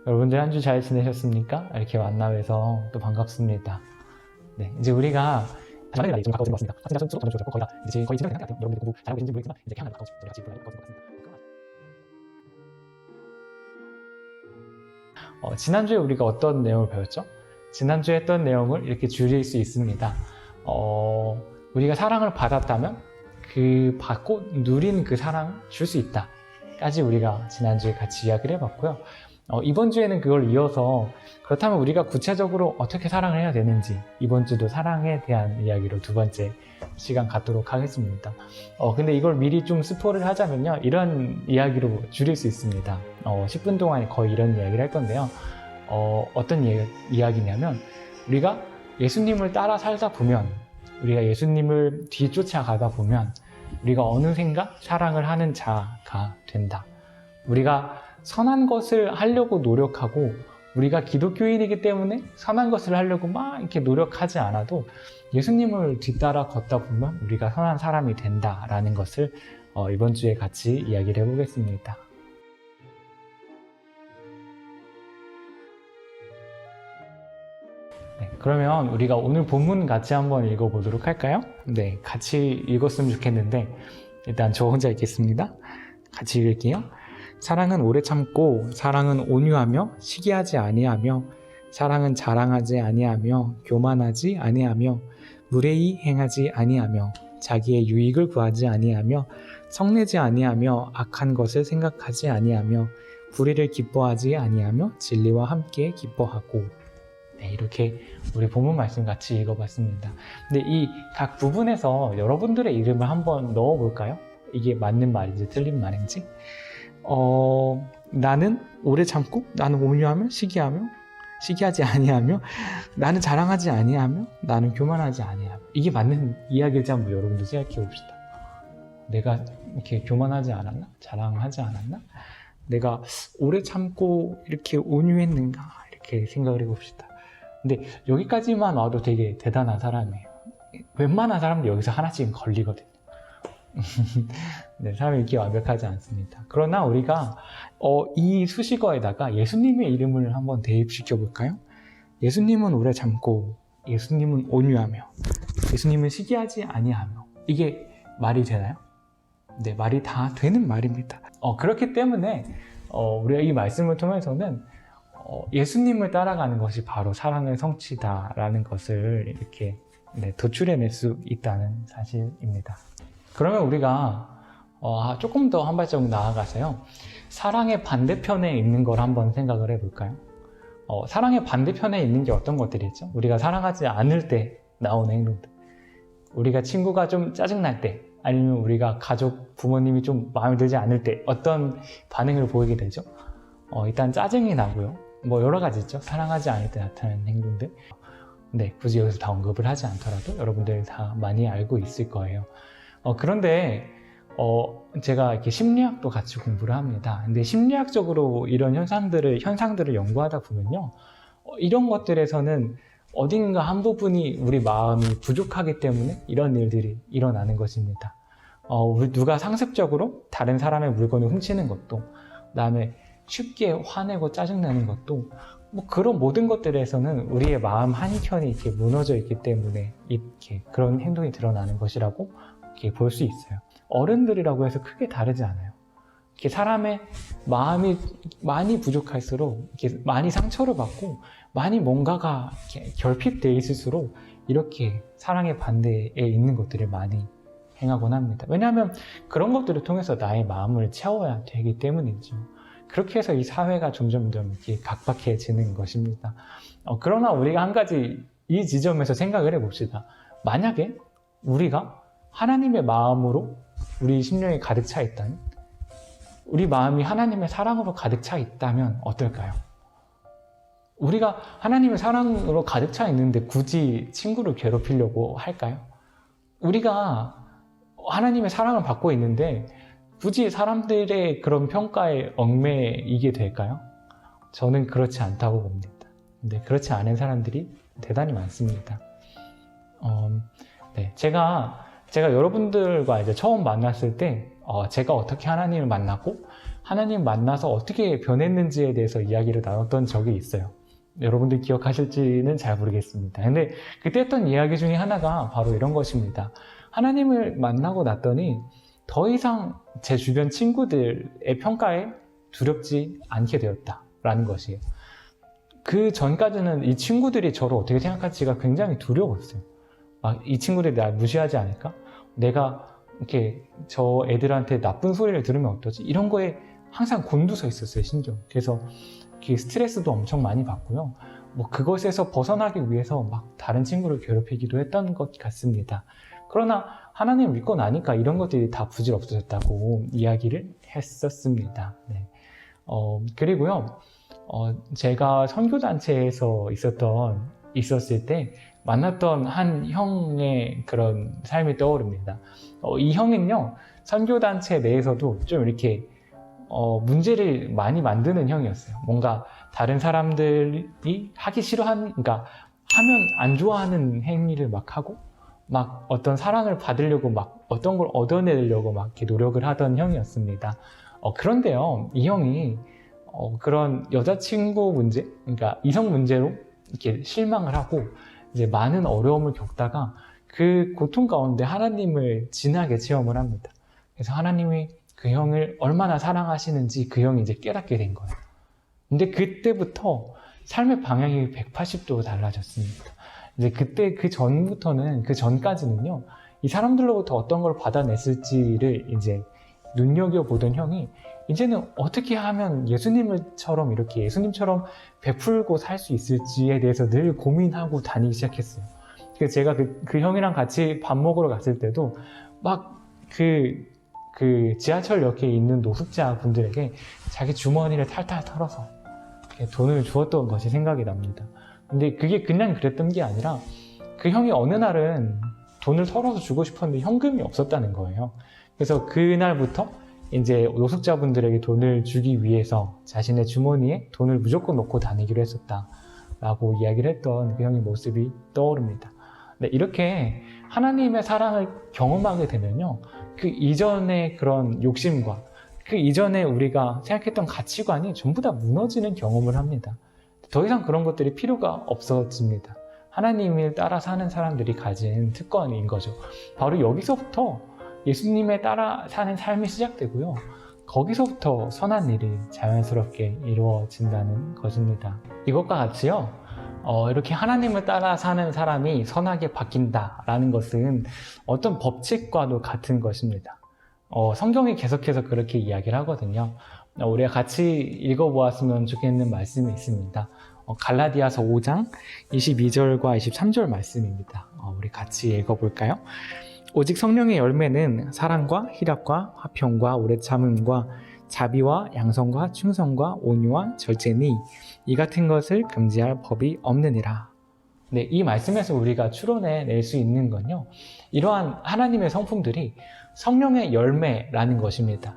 여러분들 한 주 잘 지내셨습니까? 이렇게 만나뵈서 또 반갑습니다. 네, 이제 우리가 마지막 날이 좀 가까워진 것 같습니다. 학생자 수로 점점 줄어들고 거의 다 이제 거의 진행된 것 같아요. 여러분들 공부 잘하고 계신지 모르겠지만 이제 개학날 가까워지고 저희 같이 공부하는 것 같습니다. 지난주에 우리가 어떤 내용을 배웠죠? 지난주에 했던 내용을 이렇게 줄일 수 있습니다. 우리가 사랑을 받았다면 그 받고 누린 그 사랑을 줄 수 있다 까지 우리가 지난주에 같이 이야기를 해봤고요. 이번 주에는 그걸 이어서 그렇다면 우리가 구체적으로 어떻게 사랑을 해야 되는지 이번 주도 사랑에 대한 이야기로 두 번째 시간 갖도록 하겠습니다. 근데 이걸 미리 좀 스포를 하자면요, 이런 이야기로 줄일 수 있습니다. 10분 동안 거의 이런 이야기를 할 건데요. 어떤 이야기냐면, 우리가 예수님을 따라 살다 보면, 우리가 예수님을 뒤쫓아가다 보면 우리가 어느샌가 사랑을 하는 자가 된다. 우리가 선한 것을 하려고 노력하고, 우리가 기독교인이기 때문에 선한 것을 하려고 막 이렇게 노력하지 않아도 예수님을 뒤따라 걷다 보면 우리가 선한 사람이 된다라는 것을 이번 주에 같이 이야기를 해보겠습니다. 네, 그러면 우리가 오늘 본문 같이 한번 읽어보도록 할까요? 네, 같이 읽었으면 좋겠는데 일단 저 혼자 읽겠습니다. 같이 읽을게요. 사랑은 오래 참고, 사랑은 온유하며 시기하지 아니하며, 사랑은 자랑하지 아니하며 교만하지 아니하며 무례히 행하지 아니하며 자기의 유익을 구하지 아니하며 성내지 아니하며 악한 것을 생각하지 아니하며 불의를 기뻐하지 아니하며 진리와 함께 기뻐하고. 네, 이렇게 우리 본문 말씀 같이 읽어봤습니다. 근데 이 각 부분에서 여러분들의 이름을 한번 넣어볼까요? 이게 맞는 말인지 틀린 말인지. 나는 오래 참고, 나는 온유하며 시기하지 아니하며, 나는 자랑하지 아니하며, 나는 교만하지 아니하며. 이게 맞는 이야기일지 한번 여러분들 생각해 봅시다. 내가 이렇게 교만하지 않았나? 자랑하지 않았나? 내가 오래 참고 이렇게 온유했는가? 이렇게 생각을 해봅시다. 근데 여기까지만 와도 되게 대단한 사람이에요. 웬만한 사람들 여기서 하나씩은 걸리거든요. 네, 사람이 이렇게 완벽하지 않습니다. 그러나 우리가 이 수식어에다가 예수님의 이름을 한번 대입시켜 볼까요? 예수님은 오래 참고, 예수님은 온유하며, 예수님은 시기하지 아니하며. 이게 말이 되나요? 네, 말이 다 되는 말입니다. 그렇기 때문에 우리가 이 말씀을 통해서는 예수님을 따라가는 것이 바로 사랑의 성취다라는 것을 이렇게 도출해낼 수 있다는 사실입니다. 그러면 우리가 조금 더 한 발자국 나아가서요, 사랑의 반대편에 있는 걸 한번 생각을 해볼까요? 사랑의 반대편에 있는 게 어떤 것들이죠? 우리가 사랑하지 않을 때 나오는 행동들, 우리가 친구가 좀 짜증날 때, 아니면 우리가 가족, 부모님이 좀 마음에 들지 않을 때 어떤 반응을 보이게 되죠? 일단 짜증이 나고요, 뭐 여러 가지 있죠. 사랑하지 않을 때 나타나는 행동들. 네, 굳이 여기서 다 언급을 하지 않더라도 여러분들 다 많이 알고 있을 거예요. 그런데 제가 이렇게 심리학도 같이 공부를 합니다. 근데 심리학적으로 이런 현상들을 연구하다 보면요, 이런 것들에서는 어딘가 한 부분이 우리 마음이 부족하기 때문에 이런 일들이 일어나는 것입니다. 누가 상습적으로 다른 사람의 물건을 훔치는 것도, 그다음에 쉽게 화내고 짜증내는 것도, 뭐 그런 모든 것들에서는 우리의 마음 한켠이 이렇게 무너져 있기 때문에 이렇게 그런 행동이 드러나는 것이라고 이렇게 볼 수 있어요. 어른들이라고 해서 크게 다르지 않아요. 이렇게 사람의 마음이 많이 부족할수록, 이렇게 많이 상처를 받고 많이 뭔가가 이렇게 결핍되어 있을수록 이렇게 사랑의 반대에 있는 것들을 많이 행하곤 합니다. 왜냐하면 그런 것들을 통해서 나의 마음을 채워야 되기 때문이죠. 그렇게 해서 이 사회가 점점점 이렇게 각박해지는 것입니다. 그러나 우리가 한 가지 이 지점에서 생각을 해봅시다. 만약에 우리가 하나님의 마음으로 우리 심령이 가득 차 있다면, 우리 마음이 하나님의 사랑으로 가득 차 있다면 어떨까요? 우리가 하나님의 사랑으로 가득 차 있는데 굳이 친구를 괴롭히려고 할까요? 우리가 하나님의 사랑을 받고 있는데 굳이 사람들의 그런 평가에 얽매이게 될까요? 저는 그렇지 않다고 봅니다. 근데 그렇지 않은 사람들이 대단히 많습니다. 네, 제가 여러분들과 이제 처음 만났을 때 제가 어떻게 하나님을 만났고 하나님 만나서 어떻게 변했는지에 대해서 이야기를 나눴던 적이 있어요. 여러분들 기억하실지는 잘 모르겠습니다. 근데 그때 했던 이야기 중에 하나가 바로 이런 것입니다. 하나님을 만나고 났더니 더 이상 제 주변 친구들의 평가에 두렵지 않게 되었다라는 것이에요. 그 전까지는 이 친구들이 저를 어떻게 생각할지가 굉장히 두려웠어요. 막 이 친구들이 날 무시하지 않을까? 내가 이렇게 저 애들한테 나쁜 소리를 들으면 어떠지? 이런 거에 항상 곤두서 있었어요, 신경. 그래서 스트레스도 엄청 많이 받고요. 뭐 그것에서 벗어나기 위해서 막 다른 친구를 괴롭히기도 했던 것 같습니다. 그러나 하나님을 믿고 나니까 이런 것들이 다 부질없어졌다고 이야기를 했었습니다. 네. 그리고요, 제가 선교단체에서 있었을 때 만났던 한 형의 그런 삶이 떠오릅니다. 이 형은요, 선교단체 내에서도 좀 이렇게 문제를 많이 만드는 형이었어요. 뭔가 다른 사람들이 하기 그러니까 하면 안 좋아하는 행위를 막 하고, 막 어떤 사랑을 받으려고 막 어떤 걸 얻어내려고 막 이렇게 노력을 하던 형이었습니다. 그런데요, 이 형이 그런 여자친구 문제, 그러니까 이성 문제로 이렇게 실망을 하고 이제 많은 어려움을 겪다가 그 고통 가운데 하나님을 진하게 체험을 합니다. 그래서 하나님이 그 형을 얼마나 사랑하시는지 그 형이 이제 깨닫게 된 거예요. 근데 그때부터 삶의 방향이 180도 달라졌습니다. 이제 그 전까지는요, 이 사람들로부터 어떤 걸 받아냈을지를 이제 눈여겨보던 형이 이제는 어떻게 하면 예수님처럼 베풀고 살 수 있을지에 대해서 늘 고민하고 다니기 시작했어요. 그래서 제가 그 형이랑 같이 밥 먹으러 갔을 때도 막 그 지하철역에 있는 노숙자 분들에게 자기 주머니를 탈탈 털어서 돈을 주었던 것이 생각이 납니다. 근데 그게 그냥 그랬던 게 아니라 그 형이 어느 날은 돈을 털어서 주고 싶었는데 현금이 없었다는 거예요. 그래서 그날부터 이제 노숙자분들에게 돈을 주기 위해서 자신의 주머니에 돈을 무조건 넣고 다니기로 했었다라고 이야기를 했던 그 형의 모습이 떠오릅니다. 네, 이렇게 하나님의 사랑을 경험하게 되면요, 그 이전의 그런 욕심과 그 이전에 우리가 생각했던 가치관이 전부 다 무너지는 경험을 합니다. 더 이상 그런 것들이 필요가 없어집니다. 하나님을 따라 사는 사람들이 가진 특권인 거죠. 바로 여기서부터 예수님에 따라 사는 삶이 시작되고요, 거기서부터 선한 일이 자연스럽게 이루어진다는 것입니다. 이것과 같이요, 이렇게 하나님을 따라 사는 사람이 선하게 바뀐다라는 것은 어떤 법칙과도 같은 것입니다. 성경이 계속해서 그렇게 이야기를 하거든요. 우리가 같이 읽어보았으면 좋겠는 말씀이 있습니다. 갈라디아서 5장 22절과 23절 말씀입니다. 우리 같이 읽어볼까요? 오직 성령의 열매는 사랑과 희락과 화평과 오래 참음과 자비와 양선과 충성과 온유와 절제니 이 같은 것을 금지할 법이 없느니라. 네, 이 말씀에서 우리가 추론해낼 수 있는 건요, 이러한 하나님의 성품들이 성령의 열매라는 것입니다.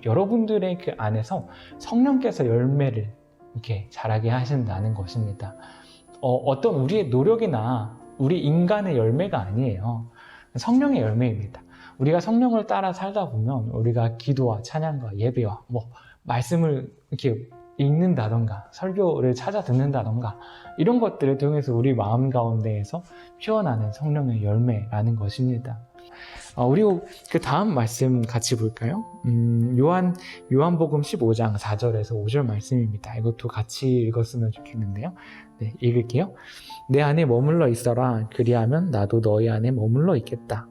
여러분들의 그 안에서 성령께서 열매를 이렇게 자라게 하신다는 것입니다. 어떤 우리의 노력이나 우리 인간의 열매가 아니에요. 성령의 열매입니다. 우리가 성령을 따라 살다 보면 우리가 기도와 찬양과 예배와 말씀을 이렇게 읽는다던가 설교를 찾아 듣는다던가 이런 것들을 통해서 우리 마음 가운데에서 피어나는 성령의 열매라는 것입니다. 그리고 그 다음 말씀 같이 볼까요? 요한복음 15장 4절에서 5절 말씀입니다. 이것도 같이 읽었으면 좋겠는데요. 네, 읽을게요. 내 안에 머물러 있어라. 그리하면 나도 너희 안에 머물러 있겠다.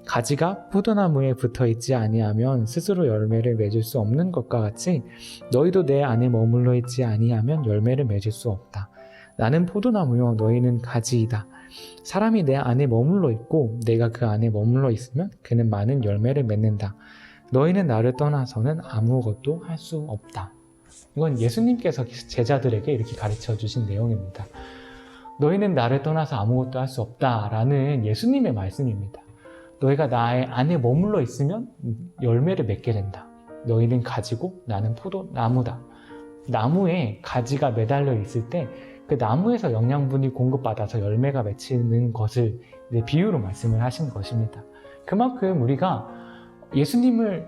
가지가 포도나무에 붙어 있지 아니하면 스스로 열매를 맺을 수 없는 것과 같이 너희도 내 안에 머물러 있지 아니하면 열매를 맺을 수 없다. 나는 포도나무요 너희는 가지이다. 사람이 내 안에 머물러 있고 내가 그 안에 머물러 있으면 그는 많은 열매를 맺는다. 너희는 나를 떠나서는 아무것도 할 수 없다. 이건 예수님께서 제자들에게 이렇게 가르쳐 주신 내용입니다. 너희는 나를 떠나서 아무것도 할 수 없다라는 예수님의 말씀입니다. 너희가 나의 안에 머물러 있으면 열매를 맺게 된다. 너희는 가지고 나는 포도나무다. 나무에 가지가 매달려 있을 때 그 나무에서 영양분이 공급받아서 열매가 맺히는 것을 비유로 말씀을 하신 것입니다. 그만큼 우리가 예수님을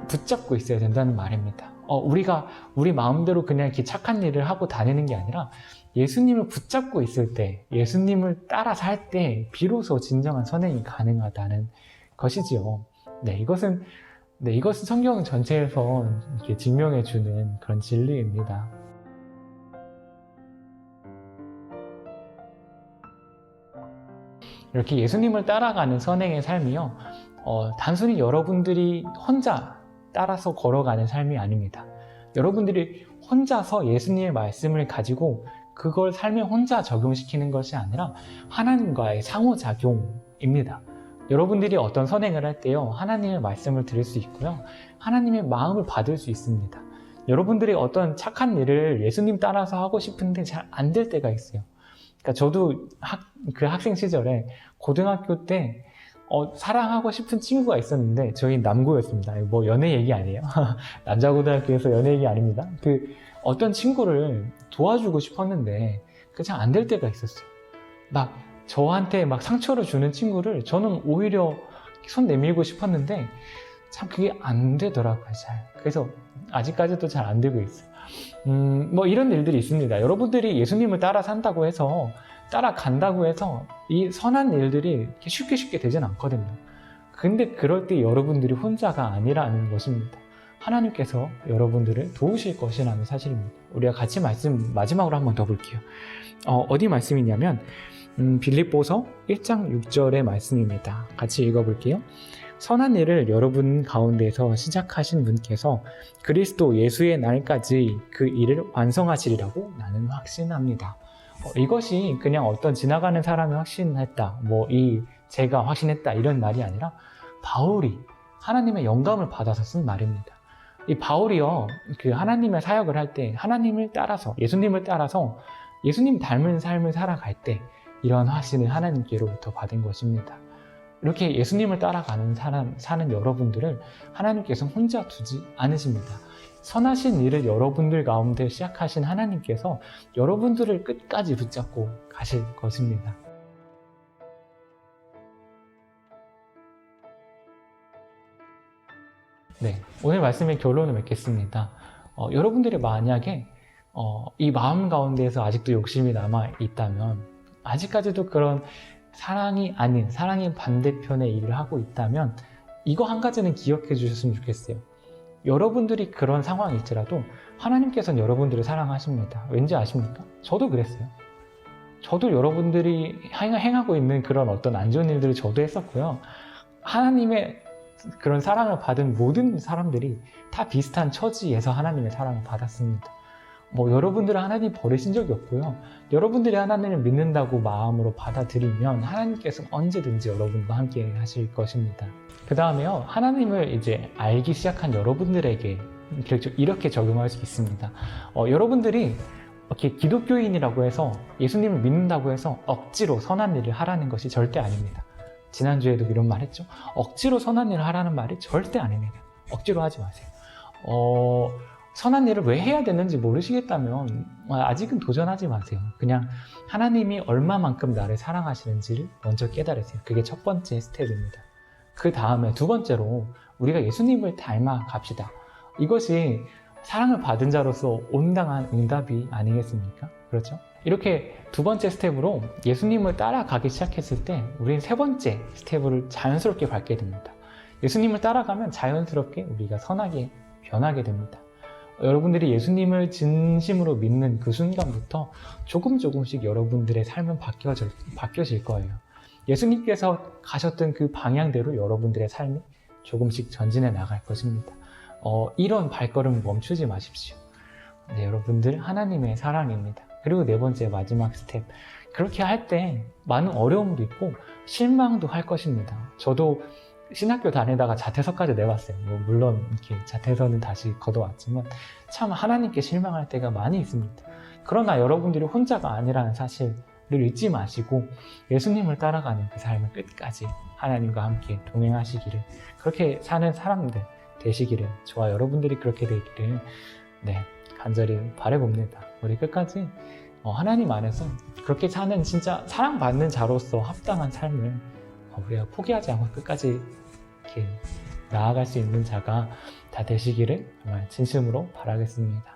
붙잡고 있어야 된다는 말입니다. 우리가 우리 마음대로 그냥 이렇게 착한 일을 하고 다니는 게 아니라 예수님을 붙잡고 있을 때, 예수님을 따라 살 때 비로소 진정한 선행이 가능하다는 것이지요. 이것은 성경 전체에서 이렇게 증명해 주는 그런 진리입니다. 이렇게 예수님을 따라가는 선행의 삶이요, 단순히 여러분들이 혼자 따라서 걸어가는 삶이 아닙니다. 여러분들이 혼자서 예수님의 말씀을 가지고 그걸 삶에 혼자 적용시키는 것이 아니라 하나님과의 상호작용입니다. 여러분들이 어떤 선행을 할 때요, 하나님의 말씀을 들을 수 있고요, 하나님의 마음을 받을 수 있습니다. 여러분들이 어떤 착한 일을 예수님 따라서 하고 싶은데 잘 안 될 때가 있어요. 그러니까 저도 학생 시절에 고등학교 때 사랑하고 싶은 친구가 있었는데, 저희 남고였습니다. 뭐 연애 얘기 아니에요. 남자고등학교에서 연애 얘기 아닙니다. 어떤 친구를 도와주고 싶었는데 잘 안 될 때가 있었어요. 저한테 상처를 주는 친구를 저는 오히려 손 내밀고 싶었는데 참 그게 안 되더라고요, 잘. 그래서 아직까지도 잘 안 되고 있어요. 이런 일들이 있습니다. 여러분들이 예수님을 따라 산다고 해서, 따라간다고 해서 이 선한 일들이 이렇게 쉽게 되진 않거든요. 근데 그럴 때 여러분들이 혼자가 아니라는 것입니다. 하나님께서 여러분들을 도우실 것이라는 사실입니다. 우리가 같이 말씀 마지막으로 한 번 더 볼게요. 어디 말씀이냐면 빌립보서 1장 6절의 말씀입니다. 같이 읽어볼게요. 선한 일을 여러분 가운데서 시작하신 분께서 그리스도 예수의 날까지 그 일을 완성하시리라고 나는 확신합니다. 이것이 그냥 어떤 지나가는 사람이 확신했다, 제가 확신했다, 이런 말이 아니라 바울이 하나님의 영감을 받아서 쓴 말입니다. 이 바울이요, 하나님의 사역을 할 때 하나님을 따라서, 예수님을 따라서 예수님 닮은 삶을 살아갈 때 이런 확신을 하나님께로부터 받은 것입니다. 이렇게 예수님을 따라가는 사는 여러분들을 하나님께서 혼자 두지 않으십니다. 선하신 일을 여러분들 가운데 시작하신 하나님께서 여러분들을 끝까지 붙잡고 가실 것입니다. 오늘 말씀의 결론을 맺겠습니다. 여러분들이 만약에 이 마음 가운데에서 아직도 욕심이 남아 있다면, 아직까지도 그런 사랑이 아닌 사랑의 반대편의 일을 하고 있다면 이거 한 가지는 기억해 주셨으면 좋겠어요. 여러분들이 그런 상황일지라도 하나님께서는 여러분들을 사랑하십니다. 왠지 아십니까? 저도 그랬어요. 저도 여러분들이 행하고 있는 그런 어떤 안 좋은 일들을 저도 했었고요. 하나님의 그런 사랑을 받은 모든 사람들이 다 비슷한 처지에서 하나님의 사랑을 받았습니다. 여러분들은 하나님 버리신 적이 없고요. 여러분들이 하나님을 믿는다고 마음으로 받아들이면 하나님께서는 언제든지 여러분과 함께 하실 것입니다. 그 다음에요, 하나님을 이제 알기 시작한 여러분들에게 이렇게 적용할 수 있습니다. 여러분들이 이렇게 기독교인이라고 해서 예수님을 믿는다고 해서 억지로 선한 일을 하라는 것이 절대 아닙니다. 지난주에도 이런 말 했죠. 억지로 선한 일을 하라는 말이 절대 아닙니다. 억지로 하지 마세요. 선한 일을 왜 해야 되는지 모르시겠다면 아직은 도전하지 마세요. 그냥 하나님이 얼마만큼 나를 사랑하시는지를 먼저 깨달으세요. 그게 첫 번째 스텝입니다. 그 다음에 두 번째로 우리가 예수님을 닮아 갑시다. 이것이 사랑을 받은 자로서 온당한 응답이 아니겠습니까? 그렇죠? 이렇게 두 번째 스텝으로 예수님을 따라가기 시작했을 때 우리는 세 번째 스텝을 자연스럽게 밟게 됩니다. 예수님을 따라가면 자연스럽게 우리가 선하게 변하게 됩니다. 여러분들이 예수님을 진심으로 믿는 그 순간부터 조금씩 여러분들의 삶은 바뀌어질 거예요. 예수님께서 가셨던 그 방향대로 여러분들의 삶이 조금씩 전진해 나갈 것입니다. 이런 발걸음 멈추지 마십시오. 여러분들 하나님의 사랑입니다. 그리고 네 번째 마지막 스텝, 그렇게 할 때 많은 어려움도 있고 실망도 할 것입니다. 저도 신학교 다니다가 자퇴서까지 내봤어요. 물론 이렇게 자퇴서는 다시 거둬왔지만 참 하나님께 실망할 때가 많이 있습니다. 그러나 여러분들이 혼자가 아니라는 사실을 잊지 마시고 예수님을 따라가는 그 삶을 끝까지 하나님과 함께 동행하시기를, 그렇게 사는 사람들 되시기를, 저와 여러분들이 그렇게 되기를 간절히 바라봅니다. 우리 끝까지 하나님 안에서 그렇게 사는 진짜 사랑받는 자로서 합당한 삶을 우리가 포기하지 않고 끝까지 이렇게 나아갈 수 있는 자가 다 되시기를 정말 진심으로 바라겠습니다.